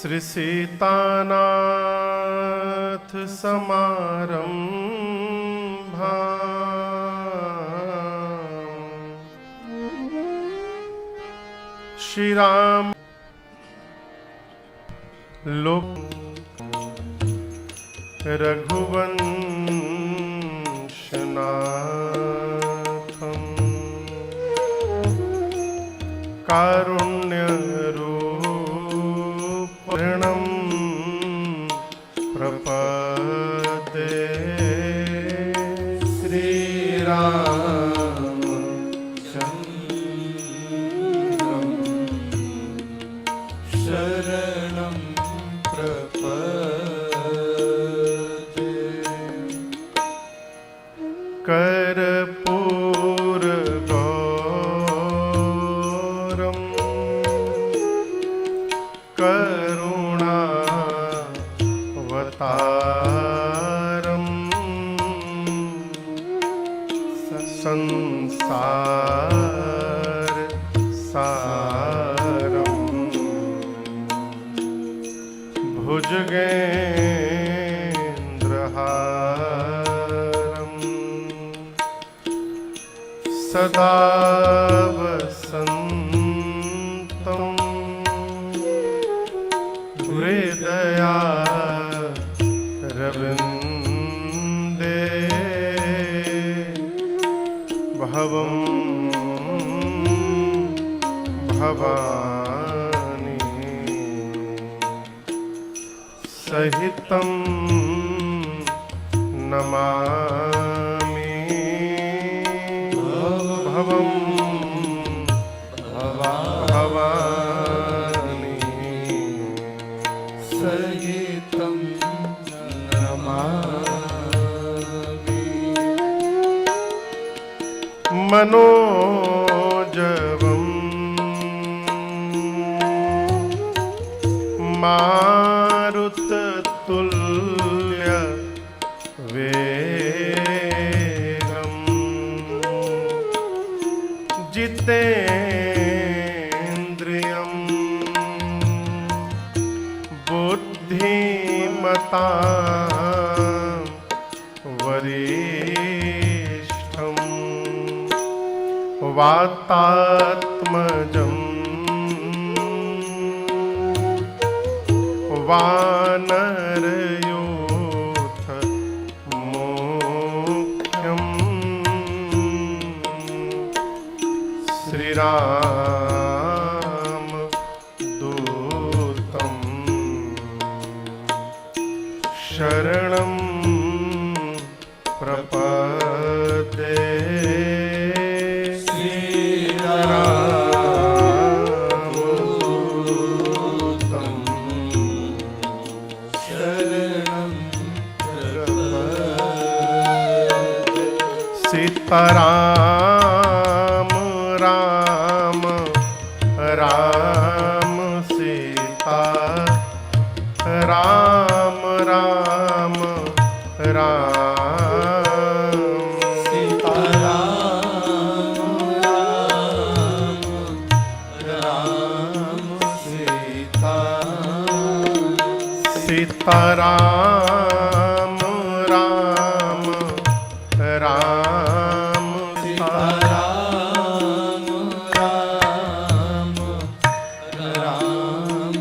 श्री सीतानाथ समारंभा श्री राम लोक रघुवंशनाथं कारुण्य रूपणं प्रपद्ये श्री रामचन्द्रं शरणं प्रपद्ये कर्पूरगौरं करुणावतारं संसार सारं भुजगेन्द्रहारं सदा वसन्तं हृदयारविन्दे भवं भवानी सहितं नमामि भवं भवानी सहितं नमामि मनोजवं मारुततुल्य वेगं जितेन्द्रियं बुद्धिमतां वरिष्ठं वातात्मजं वानरयूथ मुख्यं श्रीरामदूतं शरणं प्रपद्ये सीताराम राम राम सीता राम राम राम सीताराम राम सीता सीताराम राम राम सीताराम राम राम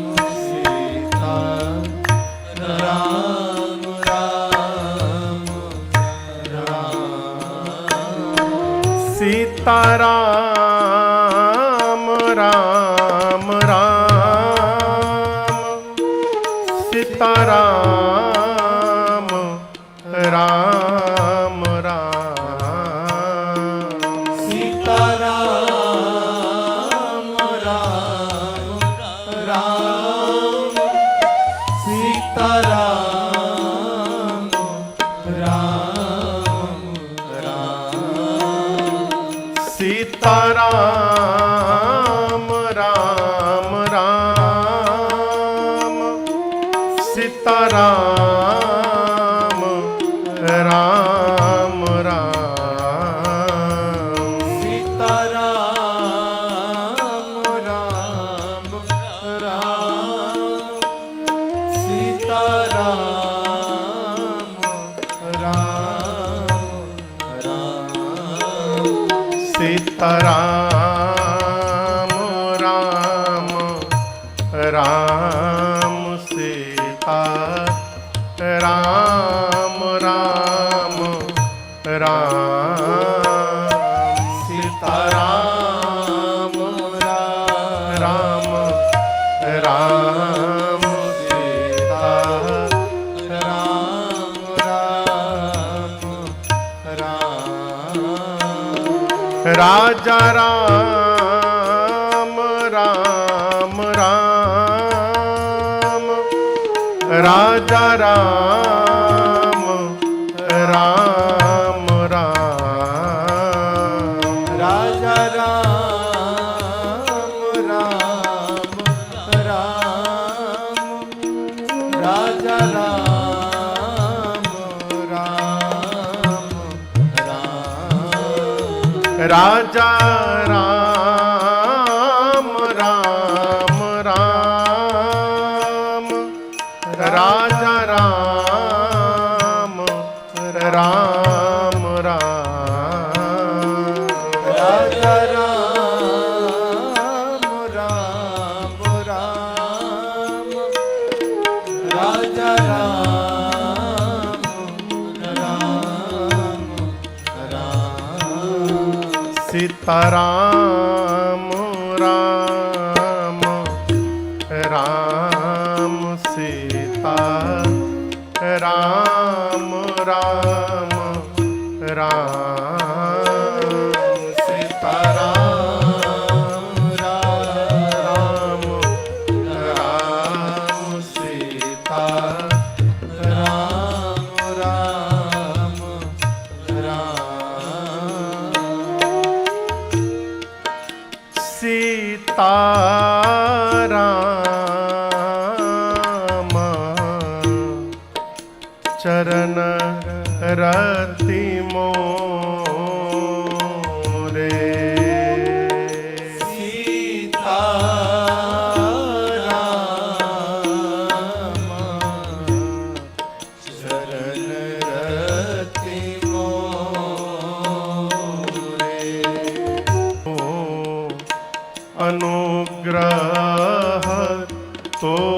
सीता राम राम राम सीताराम राम राम सीताराम राम राम सीताराम राम राम सीताराम राम राम सीताराम राम राम सीताराम राम राम सीताराम राम राम सीताराम राम राम सीता राम राम राम सीताराम राम राम सीता राम राम राम राजा राम राम राम राजा राम राम राम राजा राम राम राम राजा राम राम राम राजा राम राम राम राजा राम राम राम राजा राम राम राम राजा राम राम राम सीताराम राम राम सीता राम राम राम सीताराम राम राम सीता राम राम राम सीताराम चरण रति मोरे सीताराम चरण रति मोरे अनुग्रह तोरे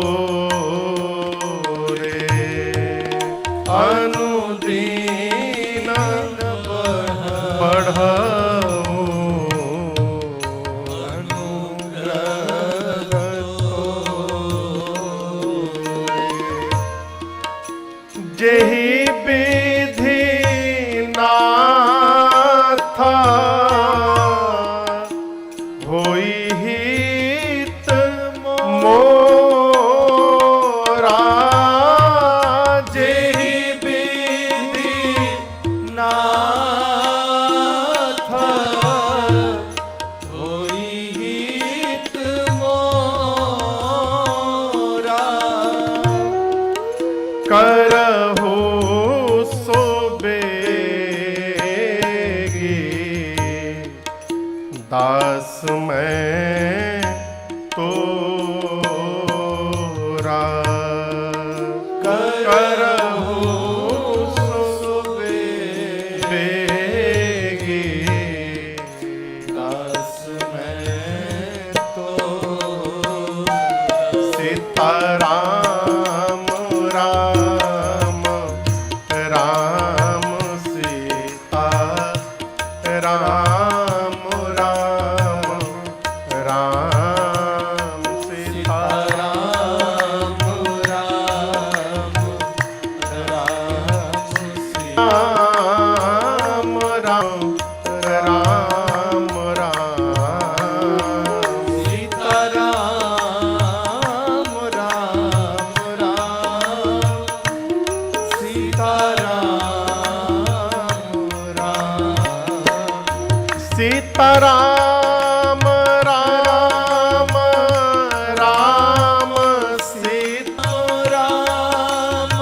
अनुदीन बढ़ाओ अनुग्रह तोरे जेहि विधि नाथ होई हित मोरा जेहि विधि नाथ होई हित मोरा करहु सो बेगी दास मैं तोरा करहु सो बेगी दास मैं तोरा सीताराम राम राम सीता राम राम राम सीता राम राम राम सीता राम राम राम राम सीता राम राम राम सीता राम राम सीताराम राम राम सीताराम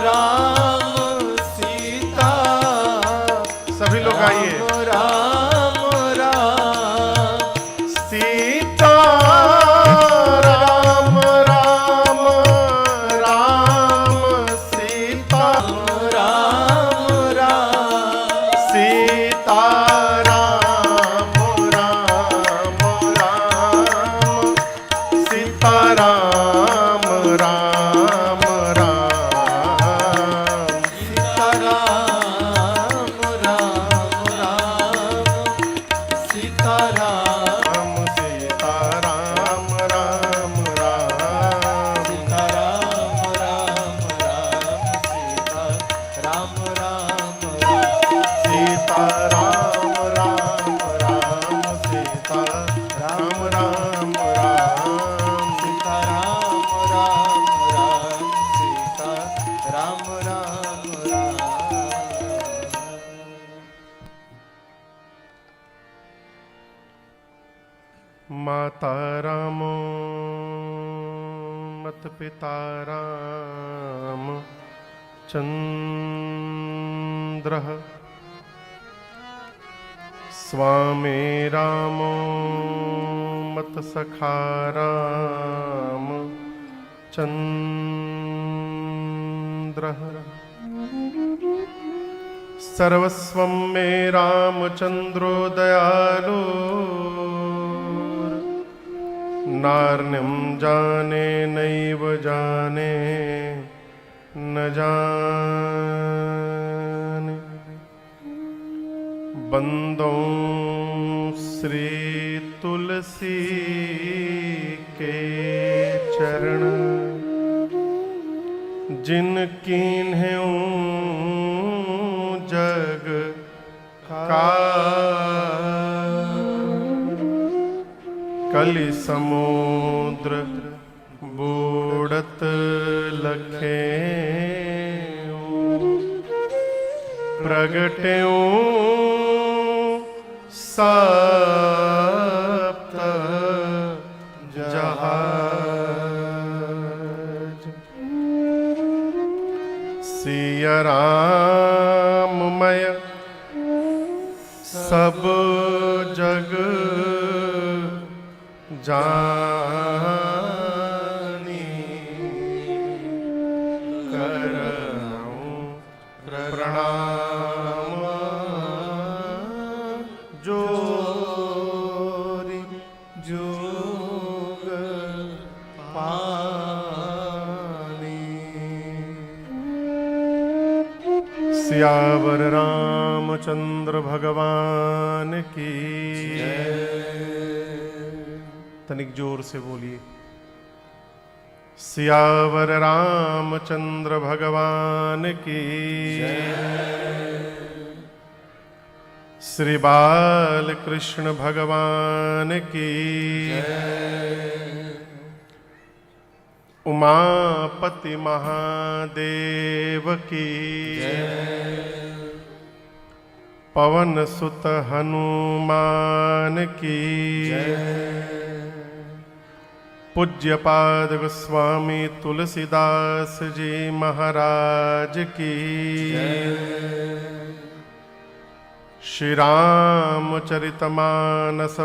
राम सीता सभी लोग आइए राम राम सीता राम राम राम सीता राम राम सीता राम माता रामो मत पिता राम चंद्रः स्वामी रामो मत सखा राम चंद्रः सर्वस्वं मे रामचंद्रो दयालु नार्यं जाने नैव जाने न जाने बंदों श्री तुलसी के चरण जिन कीन्ह्यों जग का कलि समुद्र बूढ़त लखे प्रगट्यों सप्त जहाज सिया राममय सब जग जानी करऊं प्रणाम जोरी जोग पानी। सियावर रामचंद्र भगवान की तनिक जोर से बोलिए। सियावर रामचंद्र भगवान की श्री बाल कृष्ण भगवान की उमापति महादेव की पवन सुत हनुमान की पूज्यपाद गोस्वामी तुलसीदास जी महाराज की श्री रामचरितमानस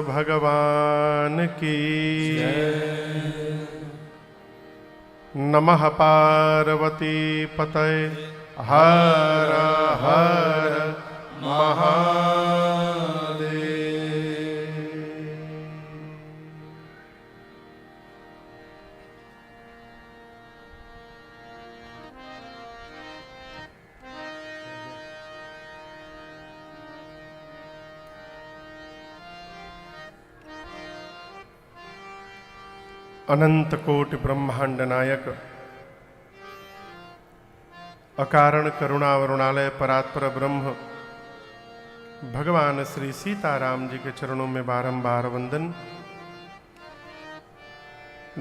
भगवान की नमः पार्वती पतये हर हर महादेव। अनंत कोटि ब्रह्मांड नायक अकारण करुणा वरुणालय परात्पर ब्रह्म भगवान श्री सीताराम जी के चरणों में बारंबार वंदन।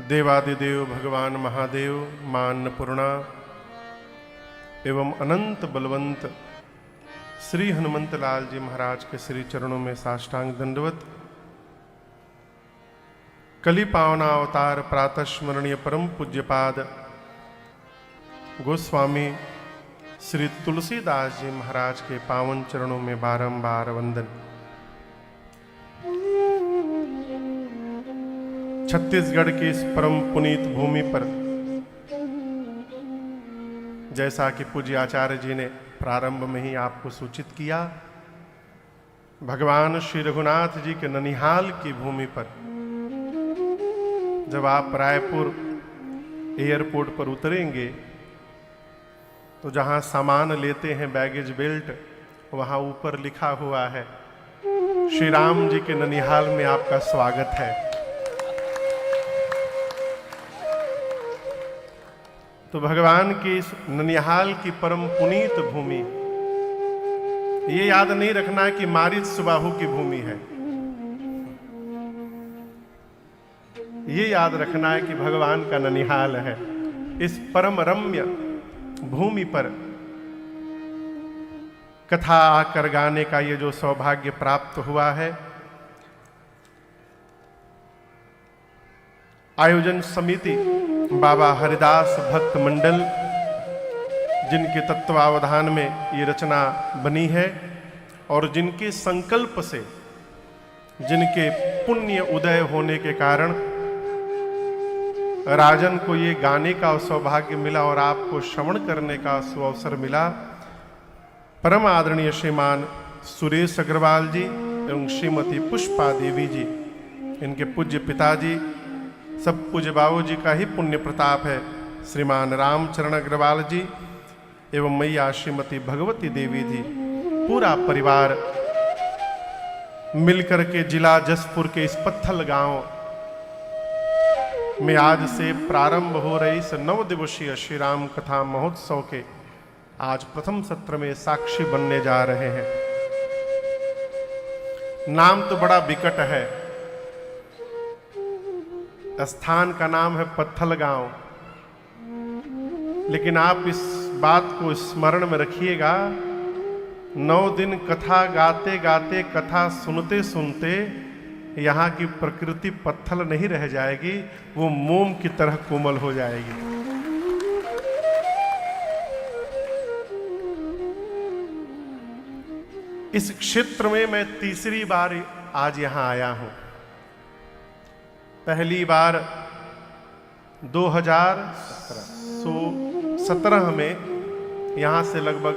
देवादिदेव भगवान महादेव मां अन्नपूर्णा एवं अनंत बलवंत श्री हनुमंत लाल जी महाराज के श्री चरणों में साष्टांग दंडवत। कलि पावना अवतार प्रातः स्मरणीय परम पूज्यपाद गोस्वामी श्री तुलसीदास जी महाराज के पावन चरणों में बारंबार वंदन। छत्तीसगढ़ की इस परम पुनीत भूमि पर जैसा कि पूज्य आचार्य जी ने प्रारंभ में ही आपको सूचित किया, भगवान श्री रघुनाथ जी के ननिहाल की भूमि पर जब आप रायपुर एयरपोर्ट पर उतरेंगे तो जहां सामान लेते हैं बैगेज बेल्ट, वहां ऊपर लिखा हुआ है श्री राम जी के ननिहाल में आपका स्वागत है। तो भगवान की इस ननिहाल की परम पुनीत भूमि, ये याद नहीं रखना कि मारिच सुबाहु की भूमि है, ये याद रखना है कि भगवान का ननिहाल है। इस परम रम्य भूमि पर कथा आकर गाने का ये जो सौभाग्य प्राप्त हुआ है, आयोजन समिति बाबा हरिदास भक्त मंडल, जिनके तत्वावधान में ये रचना बनी है और जिनके संकल्प से, जिनके पुण्य उदय होने के कारण राजन को ये गाने का सौभाग्य मिला और आपको श्रवण करने का सुअवसर मिला। परम आदरणीय श्रीमान सुरेश अग्रवाल जी एवं श्रीमती पुष्पा देवी जी, इनके पूज्य पिताजी, सब पूज्य बाबू जी का ही पुण्य प्रताप है। श्रीमान रामचरण अग्रवाल जी एवं मैया श्रीमती भगवती देवी जी, पूरा परिवार मिलकर के जिला जसपुर के इस पत्थल गांव में आज से प्रारंभ हो रही इस 9 दिवसीय श्री राम कथा महोत्सव के आज प्रथम सत्र में साक्षी बनने जा रहे हैं। नाम तो बड़ा विकट है, स्थान का नाम है पत्थल गांव, लेकिन आप इस बात को स्मरण में रखिएगा, 9 दिन कथा गाते गाते, कथा सुनते सुनते यहाँ की प्रकृति पत्थल नहीं रह जाएगी, वो मोम की तरह कोमल हो जाएगी। इस क्षेत्र में मैं तीसरी बार आज यहाँ आया हूँ। पहली बार 2017 में यहाँ से लगभग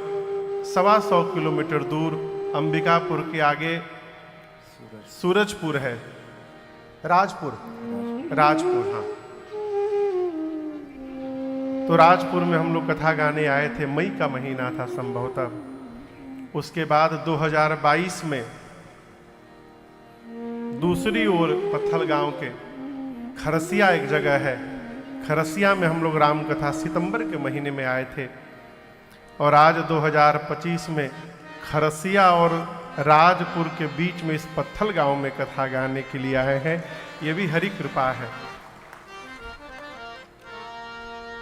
125 किलोमीटर दूर अंबिकापुर के आगे सूरजपुर है, राजपुर, हाँ। तो राजपुर में हम लोग कथा गाने आए थे, मई का महीना था संभवतः। उसके बाद 2022 में दूसरी ओर पत्थल गांव के खरसिया एक जगह है, खरसिया में हम लोग राम कथा सितंबर के महीने में आए थे। और आज 2025 में खरसिया और राजपुर के बीच में इस पत्थल गांव में कथा गाने के लिए आए हैं। ये भी हरि कृपा है।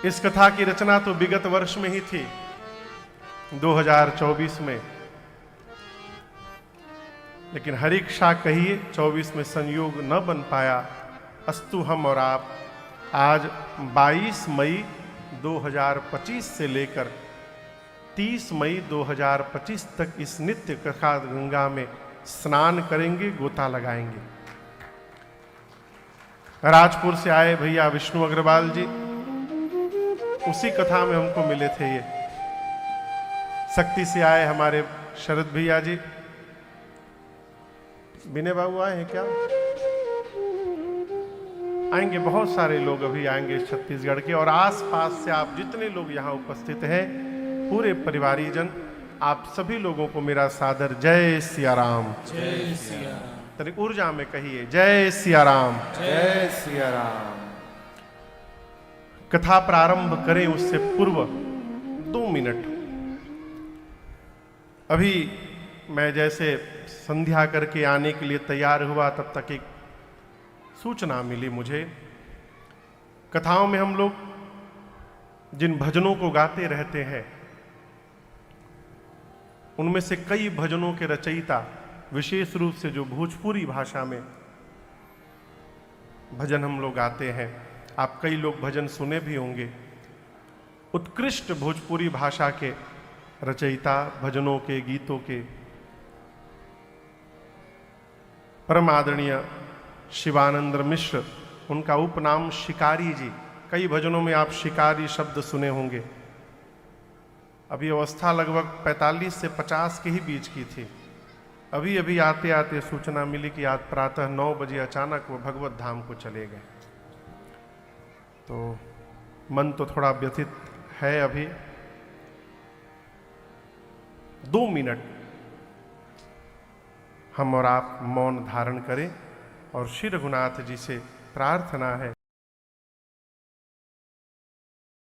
इस कथा की रचना तो विगत वर्ष में ही थी, 2024 में, लेकिन हरिक्षा कहिए 24 में संयोग न बन पाया। अस्तु हम और आप आज 22 मई 2025 से लेकर 30 मई 2025 तक इस नित्य कथा गंगा में स्नान करेंगे, गोता लगाएंगे। राजपुर से आए भैया विष्णु अग्रवाल जी, उसी कथा में हमको मिले थे। ये शक्ति से आए हमारे शरद भैया जी, विनय बाबू आए हैं क्या? आएंगे, बहुत सारे लोग अभी आएंगे छत्तीसगढ़ के और आसपास से। आप जितने लोग यहाँ उपस्थित हैं, पूरे परिवारीजन, आप सभी लोगों को मेरा सादर जय सिया राम। जय सिया राम। तनी ऊर्जा में कहिए जय सिया राम। जय सिया राम। कथा प्रारंभ करें उससे पूर्व 2 मिनट, अभी मैं जैसे संध्या करके आने के लिए तैयार हुआ, तब तक एक सूचना मिली मुझे। कथाओं में हम लोग जिन भजनों को गाते रहते हैं, उनमें से कई भजनों के रचयिता, विशेष रूप से जो भोजपुरी भाषा में भजन हम लोग गाते हैं, आप कई लोग भजन सुने भी होंगे। उत्कृष्ट भोजपुरी भाषा के रचयिता, भजनों के, गीतों के परम आदरणीय शिवानंद मिश्र, उनका उपनाम शिकारी जी। कई भजनों में आप शिकारी शब्द सुने होंगे। अभी अवस्था लगभग 45 से 50 के ही बीच की थी। अभी अभी आते आते सूचना मिली कि आज प्रातः 9 बजे अचानक वो भगवत धाम को चले गए। तो मन तो थोड़ा व्यथित है। अभी 2 मिनट हम और आप मौन धारण करें और श्री रघुनाथ जी से प्रार्थना है